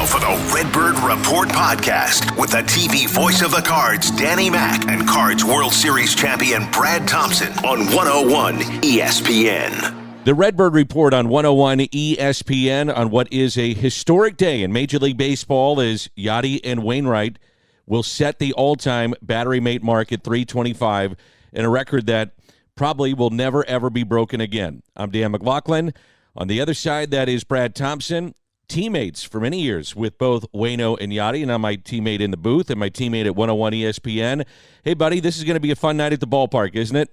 now for the Redbird Report podcast with the TV voice of the Cards, Danny Mac, and Cards World Series champion Brad Thompson on 101 ESPN. The Redbird Report on 101 ESPN on what is a historic day in Major League Baseball as Yadi and Wainwright will set the all-time battery mate mark at 325 in a record that probably will never, ever be broken again. I'm Dan McLaughlin. On the other side, that is Brad Thompson, teammates for many years with both Waino and Yadi, and I'm my teammate in the booth and my teammate at 101 ESPN. Hey, buddy, this is going to be a fun night at the ballpark, isn't it?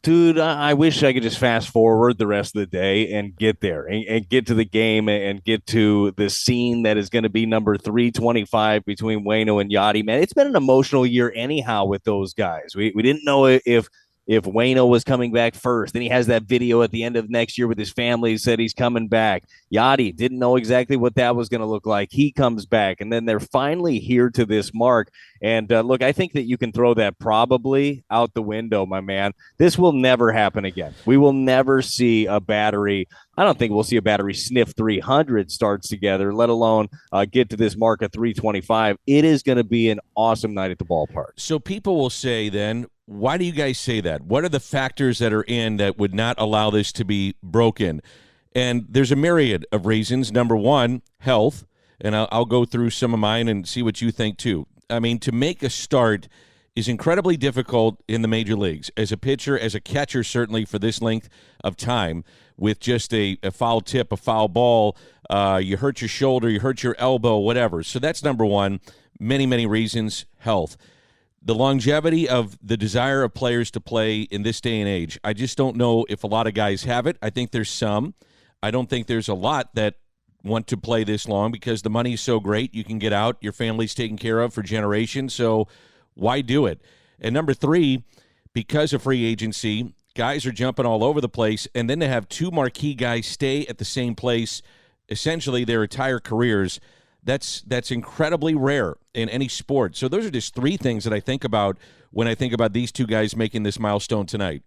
Dude, I wish I could just fast forward the rest of the day and get there and get to the game and get to the scene that is going to be number 325 between Waino and Yadi. Man, it's been an emotional year anyhow with those guys. We didn't know if Waino was coming back first. Then he has that video at the end of next year with his family. He said he's coming back. Yadi didn't know exactly what that was going to look like. He comes back, and then they're finally here to this mark. And look, I think that you can throw that probably out the window, my man. This will never happen again. We will never see a battery. I don't think we'll see a battery sniff 300 starts together, let alone get to this mark of 325. It is going to be an awesome night at the ballpark. So people will say then, why do you guys say that? What are the factors that are in that would not allow this to be broken? And there's a myriad of reasons. Number one, health. And I'll go through some of mine and see what you think too. I mean, to make a start is incredibly difficult in the major leagues. As a pitcher, as a catcher, certainly for this length of time, with just a foul tip, a foul ball, you hurt your shoulder, you hurt your elbow, whatever. So that's number one. Many, many reasons, health. The longevity of the desire of players to play in this day and age. I just don't know if a lot of guys have it. I think there's some. I don't think there's a lot that want to play this long because the money is so great. You can get out. Your family's taken care of for generations. So why do it? And number three, because of free agency, guys are jumping all over the place. And then to have two marquee guys stay at the same place, essentially their entire careers, that's incredibly rare in any sport. So those are just three things that I think about when I think about these two guys making this milestone tonight.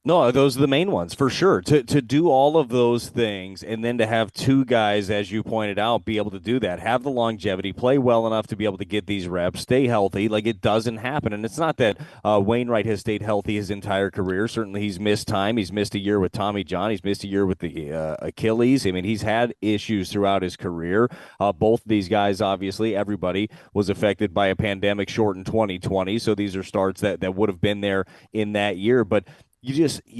No, those are the main ones for sure. To do all of those things and then to have two guys, as you pointed out, be able to do that, have the longevity, play well enough to be able to get these reps, stay healthy. Like, it doesn't happen. And it's not that Wainwright has stayed healthy his entire career. Certainly he's missed time. He's missed a year with Tommy John. He's missed a year with the Achilles. I mean, he's had issues throughout his career. Both of these guys, obviously, everybody was affected by a pandemic shortened 2020. So these are starts that would have been there in that year. But you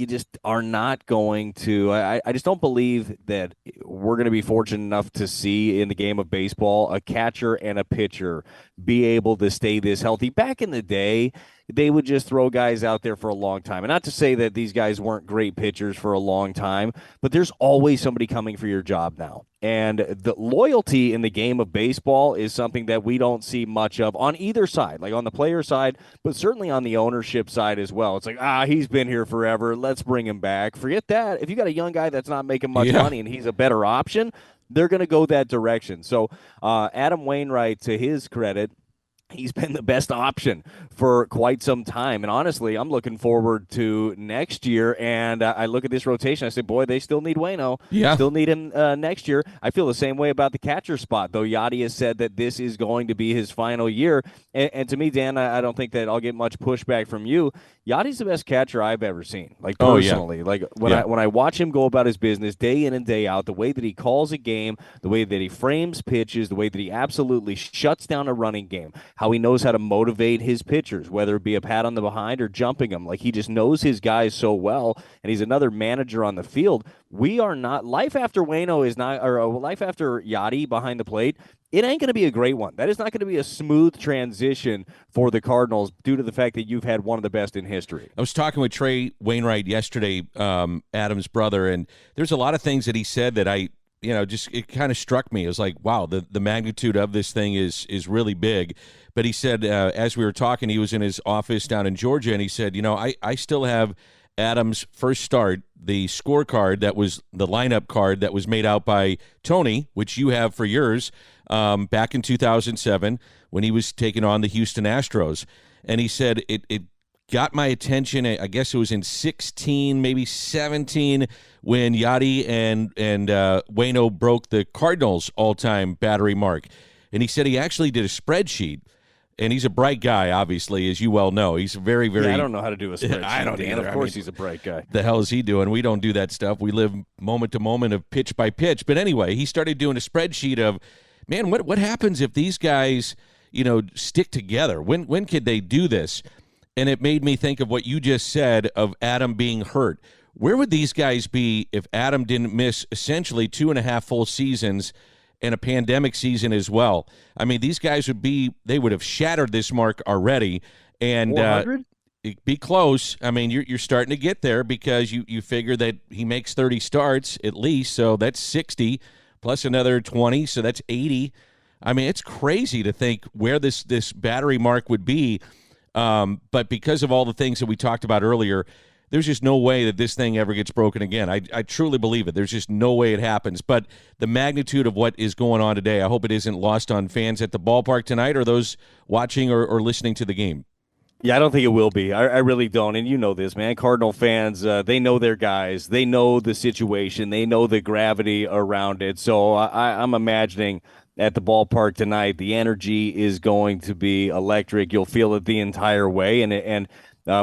just are not going to. I just don't believe that we're going to be fortunate enough to see in the game of baseball a catcher and a pitcher be able to stay this healthy. Back in the day, they would just throw guys out there for a long time. And not to say that these guys weren't great pitchers for a long time, but there's always somebody coming for your job now. And the loyalty in the game of baseball is something that we don't see much of on either side, like on the player side, but certainly on the ownership side as well. It's like, he's been here forever. Let's bring him back. Forget that. If you got a young guy that's not making much money and he's a better option, they're going to go that direction. So Adam Wainwright, to his credit, he's been the best option for quite some time. And honestly, I'm looking forward to next year. And I look at this rotation. I say, boy, they still need Waino. Yeah. Still need him next year. I feel the same way about the catcher spot, though Yadi has said that this is going to be his final year. And to me, Dan, I don't think that I'll get much pushback from you. Yadi's the best catcher I've ever seen, like personally. Like when I watch him go about his business day in and day out, the way that he calls a game, the way that he frames pitches, the way that he absolutely shuts down a running game, how he knows how to motivate his pitchers, whether it be a pat on the behind or jumping them. Like, he just knows his guys so well, and he's another manager on the field. We are not – life after Waino is not – or life after Yadi behind the plate, it ain't going to be a great one. That is not going to be a smooth transition for the Cardinals due to the fact that you've had one of the best in history. I was talking with Trey Wainwright yesterday, Adam's brother, and there's a lot of things that he said that it kind of struck me. It was like, wow, the magnitude of this thing is really big. But he said, as we were talking, he was in his office down in Georgia, and he said, I still have Adam's first start, the scorecard that was the lineup card that was made out by Tony, which you have for yours, back in 2007 when he was taking on the Houston Astros. And he said it got my attention. I guess it was in 16, maybe 17, when Yadi and Waino broke the Cardinals' all-time battery mark. And he said he actually did a spreadsheet. And he's a bright guy, obviously, as you well know. He's very, very. Yeah, I don't know how to do a spreadsheet. I don't either. Of course, he's a bright guy. The hell is he doing? We don't do that stuff. We live moment to moment of pitch by pitch. But anyway, he started doing a spreadsheet of, man, what happens if these guys, stick together? When could they do this? And it made me think of what you just said of Adam being hurt. Where would these guys be if Adam didn't miss essentially 2.5 full seasons? And a pandemic season as well? I mean, these guys they would have shattered this mark already, and be close. I mean, you're starting to get there because you figure that he makes 30 starts at least, so that's 60 plus another 20, so that's 80. I mean, it's crazy to think where this battery mark would be, but because of all the things that we talked about earlier, there's just no way that this thing ever gets broken again. I truly believe it. There's just no way it happens. But the magnitude of what is going on today, I hope it isn't lost on fans at the ballpark tonight or those watching or listening to the game. Yeah, I don't think it will be. I really don't. And you know this, man. Cardinal fans, they know their guys. They know the situation. They know the gravity around it. So I'm imagining at the ballpark tonight, the energy is going to be electric. You'll feel it the entire way. And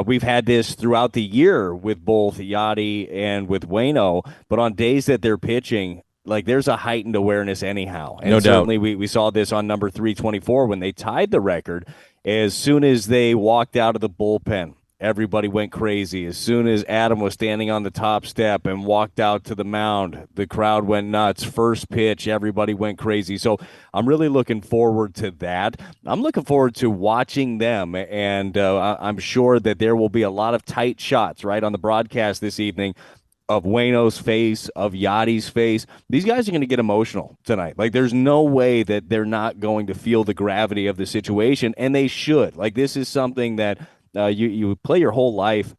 we've had this throughout the year with both Yadi and with Waino, but on days that they're pitching, like there's a heightened awareness anyhow. And no doubt. Certainly we saw this on number 324 when they tied the record. As soon as they walked out of the bullpen, everybody went crazy. As soon as Adam was standing on the top step and walked out to the mound, the crowd went nuts. First pitch, everybody went crazy. So I'm really looking forward to that. I'm looking forward to watching them, and I'm sure that there will be a lot of tight shots, right, on the broadcast this evening of Waino's face, of Yadi's face. These guys are going to get emotional tonight. Like, there's no way that they're not going to feel the gravity of the situation, and they should. Like, this is something that you play your whole life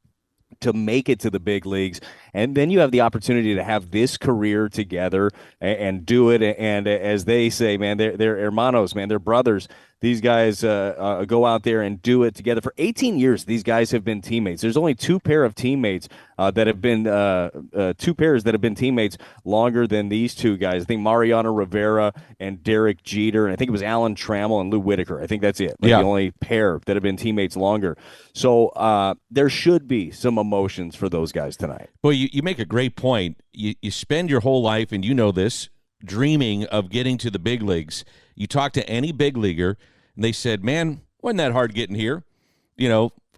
to make it to the big leagues, and then you have the opportunity to have this career together and do it. And as they say, man, they're hermanos, man, they're brothers. These guys go out there and do it together. For 18 years, these guys have been teammates. There's only two pairs that have been teammates longer than these two guys. I think Mariano Rivera and Derek Jeter, and I think it was Alan Trammell and Lou Whitaker. I think that's it. The only pair that have been teammates longer. So there should be some emotions for those guys tonight. Well, you make a great point. You spend your whole life, and you know this, dreaming of getting to the big leagues. You talk to any big leaguer, and they said, man, wasn't that hard getting here?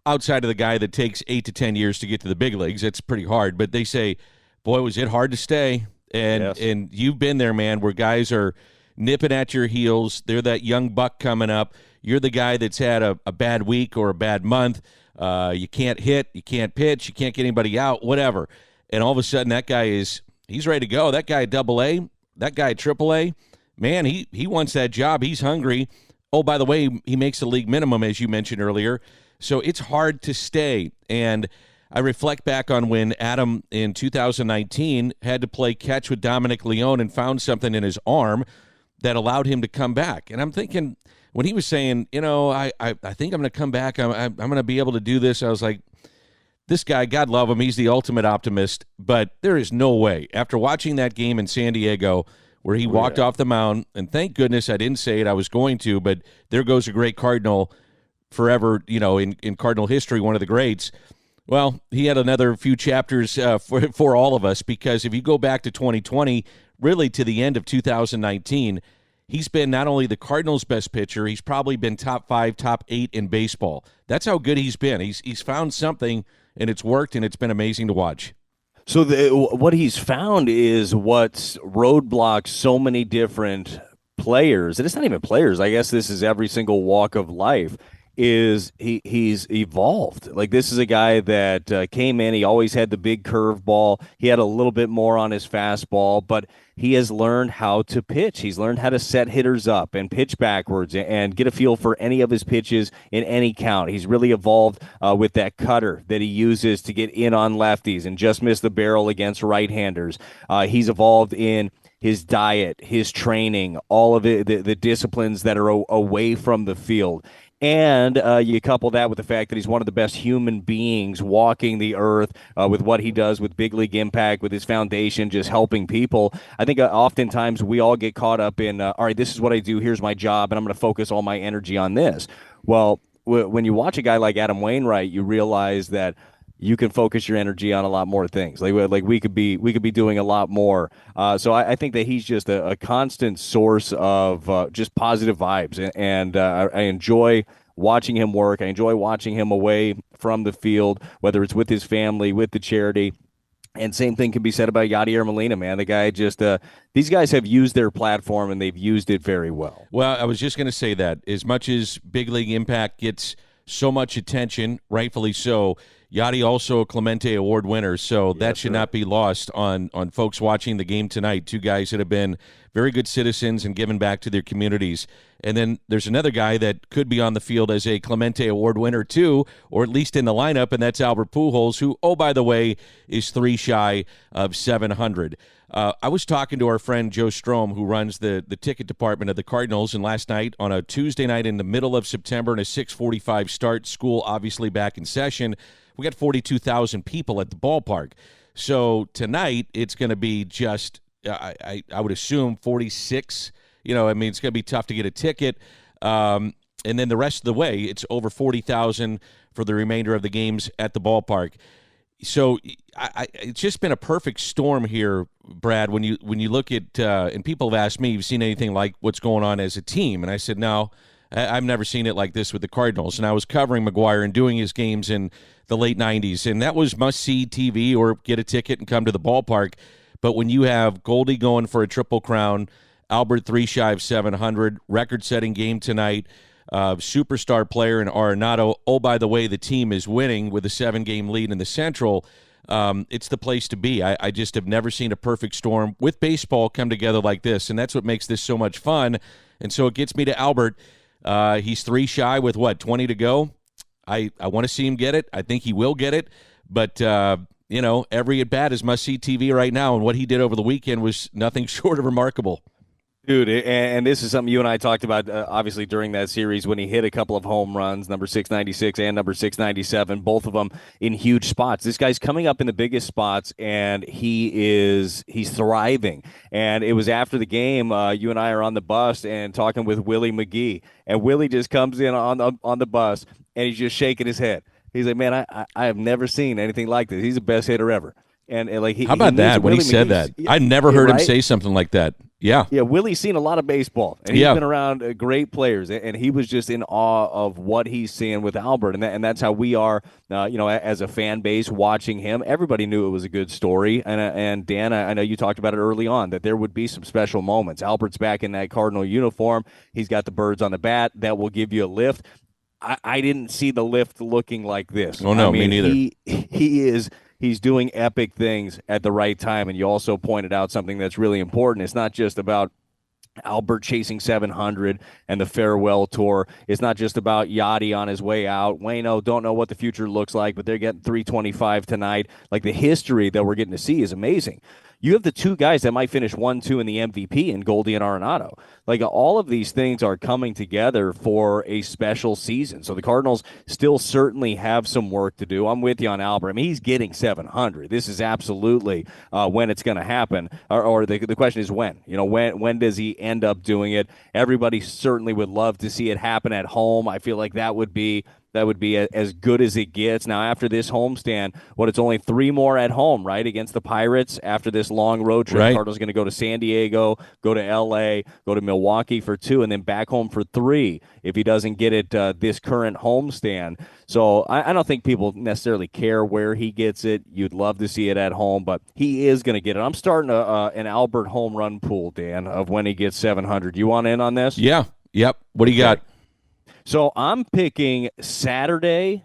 Outside of the guy that takes 8 to 10 years to get to the big leagues, it's pretty hard. But they say, boy, was it hard to stay. And yes. And you've been there, man, where guys are nipping at your heels. They're that young buck coming up. You're the guy that's had a bad week or a bad month. You can't hit, you can't pitch, you can't get anybody out, whatever. And all of a sudden, that guy he's ready to go. That guy at AA, that guy at AAA, man, he wants that job. He's hungry. Oh, by the way, he makes the league minimum, as you mentioned earlier. So it's hard to stay. And I reflect back on when Adam in 2019 had to play catch with Dominic Leone and found something in his arm that allowed him to come back. And I'm thinking, when he was saying, I think I'm going to come back, I'm going to be able to do this, I was like, this guy, God love him, he's the ultimate optimist. But there is no way. After watching that game in San Diego where he walked off the mound, and thank goodness I didn't say it, I was going to, but there goes a great Cardinal forever, in Cardinal history, one of the greats. Well, he had another few chapters for all of us, because if you go back to 2020, really to the end of 2019, he's been not only the Cardinals' best pitcher, he's probably been top 5, top 8 in baseball. That's how good he's been. He's found something, and it's worked, and it's been amazing to watch. So what he's found is what's roadblocks so many different players, and it's not even players, I guess this is every single walk of life, is he's evolved. Like, this is a guy that came in, he always had the big curveball, he had a little bit more on his fastball, but he has learned how to pitch. He's learned how to set hitters up and pitch backwards and get a feel for any of his pitches in any count. He's really evolved with that cutter that he uses to get in on lefties and just miss the barrel against right-handers. He's evolved in his diet, his training, all of it, the disciplines that are away from the field. And you couple that with the fact that he's one of the best human beings walking the earth with what he does with Big League Impact, with his foundation, just helping people. I think oftentimes we all get caught up in, all right, this is what I do, here's my job, and I'm going to focus all my energy on this. Well, when you watch a guy like Adam Wainwright, you realize that you can focus your energy on a lot more things. Like we could be doing a lot more. So I think that he's just a constant source of just positive vibes, and I enjoy watching him work. I enjoy watching him away from the field, whether it's with his family, with the charity. And same thing can be said about Yadier Molina, man. The guy just these guys have used their platform and they've used it very well. Well, I was just going to say that as much as Big League Impact gets so much attention, rightfully so, Yadi also a Clemente Award winner, so that should not be lost on folks watching the game tonight. Two guys that have been very good citizens and given back to their communities. And then there's another guy that could be on the field as a Clemente Award winner too, or at least in the lineup, and that's Albert Pujols, who, oh, by the way, is 3 shy of 700. I was talking to our friend Joe Strom, who runs the ticket department of the Cardinals, and last night on a Tuesday night in the middle of September and a 6:45 start, school obviously back in session, we got 42,000 people at the ballpark. So tonight it's going to be just, I would assume 46. It's going to be tough to get a ticket. And then the rest of the way, it's over 40,000 for the remainder of the games at the ballpark. So it's just been a perfect storm here, Brad, when you look at, and people have asked me, you've seen anything like what's going on as a team? And I said, no, I've never seen it like this with the Cardinals. And I was covering McGuire and doing his games in the late 90s, and that was must-see TV or get a ticket and come to the ballpark. But when you have Goldie going for a triple crown, Albert 3 shy of 700, record-setting game tonight, superstar player in Arenado. Oh, by the way, the team is winning with a 7-game lead in the Central. It's the place to be. I just have never seen a perfect storm with baseball come together like this, and that's what makes this so much fun. And so it gets me to Albert. He's 3 shy with, 20 to go? I want to see him get it. I think he will get it. But, every at-bat is must-see TV right now, and what he did over the weekend was nothing short of remarkable. Dude, and this is something you and I talked about, obviously, during that series when he hit a couple of home runs, number 696 and number 697, both of them in huge spots. This guy's coming up in the biggest spots, and he's thriving. And it was after the game, you and I are on the bus and talking with Willie McGee, and Willie just comes in on the bus, and he's just shaking his head. He's like, man, I have never seen anything like this. He's the best hitter ever. And like, how about that when he said that? I never heard him say something like that. Yeah. Yeah, Willie's seen a lot of baseball, and he's been around great players, and he was just in awe of what he's seeing with Albert, and that's how we are, as a fan base watching him. Everybody knew it was a good story, and Dan, I know you talked about it early on, that there would be some special moments. Albert's back in that Cardinal uniform. He's got the birds on the bat. That will give you a lift. I didn't see the lift looking like this. Oh, no, me neither. He's doing epic things at the right time, and you also pointed out something that's really important. It's not just about Albert chasing 700 and the farewell tour. It's not just about Yadi on his way out. Waino, don't know what the future looks like, but they're getting 325 tonight. Like, the history that we're getting to see is amazing. You have the two guys that might finish 1-2 in the MVP in Goldie and Arenado. Like, all of these things are coming together for a special season. So the Cardinals still certainly have some work to do. I'm with you on Albert. I mean, he's getting 700. This is absolutely when it's going to happen. Or the question is when. When does he end up doing it? Everybody certainly would love to see it happen at home. I feel like that would be as good as it gets. Now, after this homestand, it's only 3 more at home, right, against the Pirates after this long road trip. Right. Cardinals going to go to San Diego, go to L.A., go to Milwaukee for 2, and then back home for 3 if he doesn't get it this current homestand. So I don't think people necessarily care where he gets it. You'd love to see it at home, but he is going to get it. I'm starting an Albert home run pool, Dan, of when he gets 700. You want in on this? Yeah. Yep. What do you got? So I'm picking Saturday,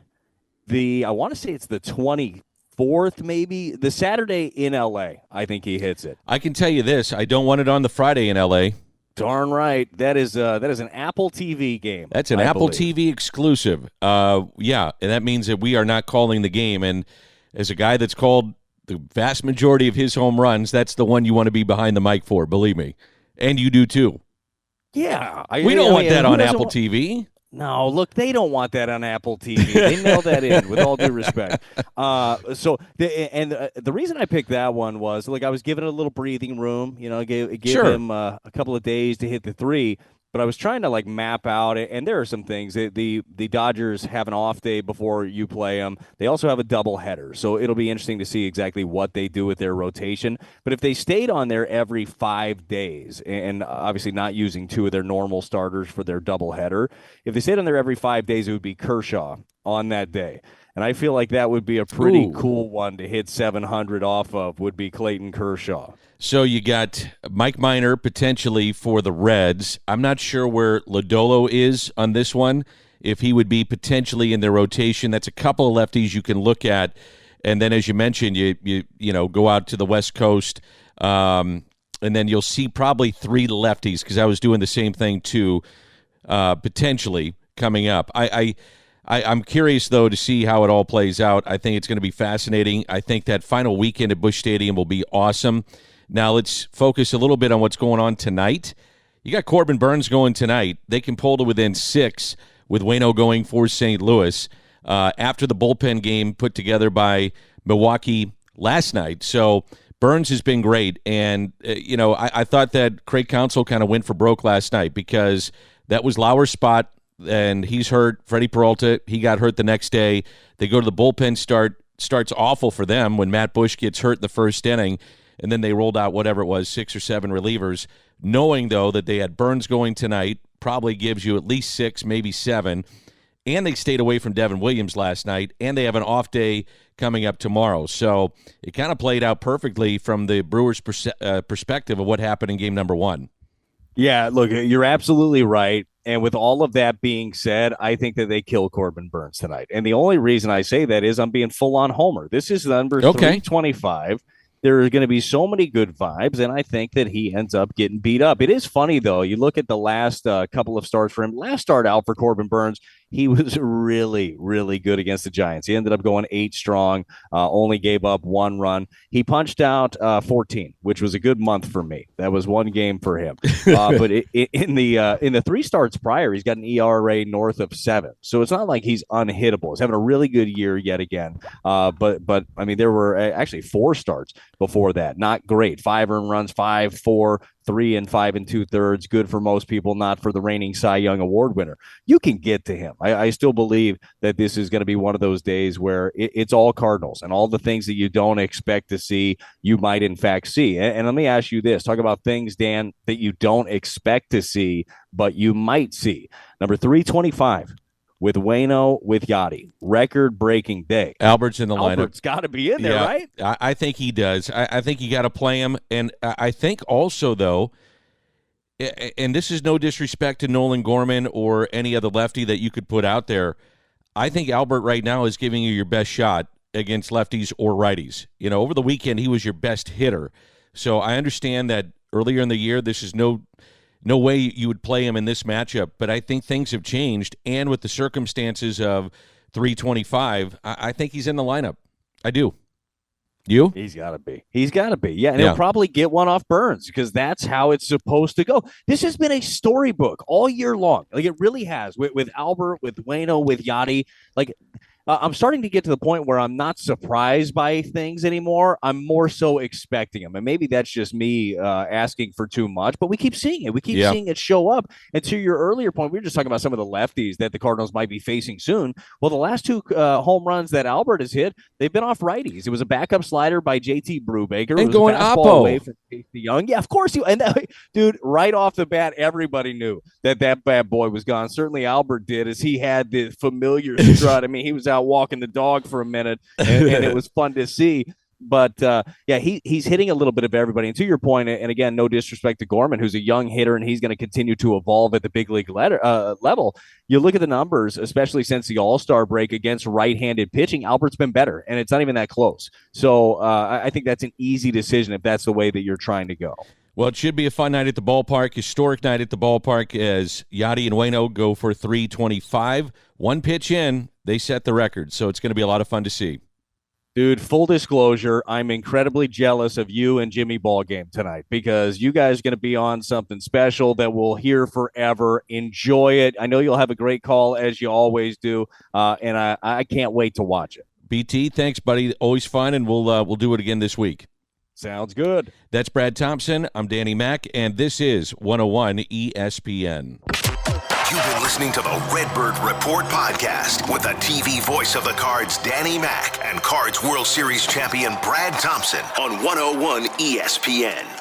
I want to say it's the 24th, maybe. The Saturday in L.A., I think he hits it. I can tell you this. I don't want it on the Friday in L.A. Darn right. That is an Apple TV game. That's an Apple TV exclusive. Yeah, and that means that we are not calling the game. And as a guy that's called the vast majority of his home runs, that's the one you want to be behind the mic for, believe me. And you do too. Yeah. We don't want that on Apple TV. No, look, they don't want that on Apple TV. They mail that in, with all due respect. The reason I picked that one was, like, I was giving it a little breathing room. Give Sure. him a couple of days to hit the three. But I was trying to, like, map out it, and there are some things. The Dodgers have an off day before you play them. They also have a double header, so it'll be interesting to see exactly what they do with their rotation. But if they stayed on there every 5 days, and obviously not using two of their normal starters for their double header, if they stayed on there every 5 days, it would be Kershaw on that day. And I feel like that would be a pretty cool one to hit 700 off of, would be Clayton Kershaw. So you got Mike Minor potentially for the Reds. I'm not sure where Lodolo is on this one, if he would be potentially in their rotation. That's a couple of lefties you can look at. And then, as you mentioned, you go out to the West Coast, and then you'll see probably three lefties, because I was doing the same thing too, potentially coming up. I'm curious, though, to see how it all plays out. I think it's going to be fascinating. I think that final weekend at Busch Stadium will be awesome. Now let's focus a little bit on what's going on tonight. You got Corbin Burnes going tonight. They can pull to within 6 with Waino going for St. Louis after the bullpen game put together by Milwaukee last night. So Burnes has been great. And, I thought that Craig Counsell kind of went for broke last night, because that was Lauer's spot, and he's hurt. Freddie Peralta, he got hurt the next day. They go to the bullpen starts awful for them when Matt Busch gets hurt in the first inning. And then they rolled out whatever it was, 6 or 7 relievers, knowing, though, that they had Burnes going tonight, probably gives you at least 6, maybe 7. And they stayed away from Devin Williams last night, and they have an off day coming up tomorrow. So it kind of played out perfectly from the Brewers' perspective of what happened in game number 1. Yeah, look, you're absolutely right. And with all of that being said, I think that they kill Corbin Burnes tonight. And the only reason I say that is I'm being full-on homer. This is number 325. There are going to be so many good vibes, and I think that he ends up getting beat up. It is funny, though. You look at the last couple of starts for him. Last start out for Corbin Burnes, he was really, really good against the Giants. He ended up going 8 strong, only gave up 1 run. He punched out 14, which was a good month for me. That was 1 game for him. But in the 3 starts prior, he's got an ERA north of 7. So it's not like he's unhittable. He's having a really good year yet again. But I mean, there were actually 4 starts before that. Not great. 5 earned runs, 5, 4, 3 and 5 2/3. Good for most people, not for the reigning Cy Young Award winner. You can get to him. I still believe that this is going to be one of those days where it's all Cardinals, and all the things that you don't expect to see, you might in fact see. And let me ask you this. Talk about things, Dan, that you don't expect to see, but you might see. Number 325. With Waino, with Yadi, record-breaking day. Albert's in the lineup. Albert's got to be in there, right? I think he does. I think you got to play him. And I think also, though, and this is no disrespect to Nolan Gorman or any other lefty that you could put out there, I think Albert right now is giving you your best shot against lefties or righties. Over the weekend, he was your best hitter. So I understand that earlier in the year, this is no way you would play him in this matchup, but I think things have changed, and with the circumstances of 325, I think he's in the lineup. I do. You? He's got to be. Yeah, and he'll probably get one off Burnes, because that's how it's supposed to go. This has been a storybook all year long. Like, it really has. With Albert, with Waino, with Yadi. Like, I'm starting to get to the point where I'm not surprised by things anymore. I'm more so expecting them. And maybe that's just me asking for too much, but we keep seeing it. We keep seeing it show up. And to your earlier point, we were just talking about some of the lefties that the Cardinals might be facing soon. Well, the last 2 home runs that Albert has hit, they've been off righties. It was a backup slider by JT Brubaker. And going Oppo away from Casey Young. Yeah, of course. Dude, right off the bat, everybody knew that bad boy was gone. Certainly Albert did, as he had the familiar strut. I mean, he was out walking the dog for a minute, and it was fun to see. But he's hitting a little bit of everybody. And to your point, and again, no disrespect to Gorman, who's a young hitter, and he's going to continue to evolve at the big league level. You look at the numbers, especially since the All-Star break against right-handed pitching, Albert's been better, and it's not even that close. So I think that's an easy decision if that's the way that you're trying to go. Well, it should be a fun night at the ballpark, historic night at the ballpark, as Yadi and Waino go for 325. 1 pitch in, they set the record, so it's going to be a lot of fun to see. Dude, full disclosure, I'm incredibly jealous of you and Jimmy Ballgame tonight because you guys are going to be on something special that we'll hear forever. Enjoy it. I know you'll have a great call, as you always do, and I can't wait to watch it. BT, thanks, buddy. Always fun, and we'll do it again this week. Sounds good. That's Brad Thompson. I'm Danny Mack, and this is 101 ESPN. You've been listening to the Redbird Report podcast with the TV voice of the Cards, Danny Mack, and Cards World Series champion Brad Thompson on 101 ESPN.